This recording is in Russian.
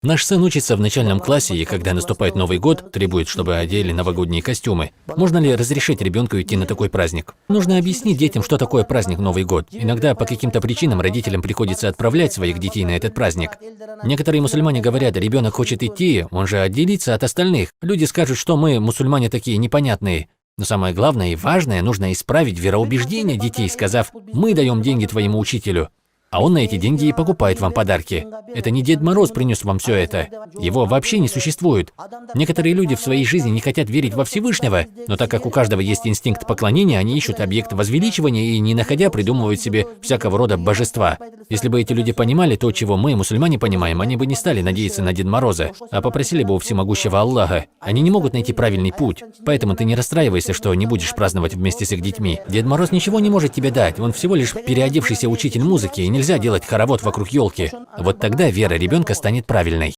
Наш сын учится в начальном классе, и когда наступает Новый год, требует, чтобы одели новогодние костюмы. Можно ли разрешить ребенку идти на такой праздник? Нужно объяснить детям, что такое праздник Новый год. Иногда по каким-то причинам родителям приходится отправлять своих детей на этот праздник. Некоторые мусульмане говорят, ребенок хочет идти, он же отделится от остальных. Люди скажут, что мы, мусульмане, такие непонятные. Но самое главное и важное, нужно исправить вероубеждение детей, сказав: «Мы даем деньги твоему учителю». А он на эти деньги и покупает вам подарки. Это не Дед Мороз принес вам все это. Его вообще не существует. Некоторые люди в своей жизни не хотят верить во Всевышнего, но так как у каждого есть инстинкт поклонения, они ищут объект возвеличивания и, не находя, придумывают себе всякого рода божества. Если бы эти люди понимали то, чего мы, мусульмане, понимаем, они бы не стали надеяться на Деда Мороза, а попросили бы у всемогущего Аллаха. Они не могут найти правильный путь. Поэтому ты не расстраивайся, что не будешь праздновать вместе с их детьми. Дед Мороз ничего не может тебе дать, он всего лишь переодевшийся учитель музыки, и нельзя делать хоровод вокруг елки. Вот тогда вера ребенка станет правильной.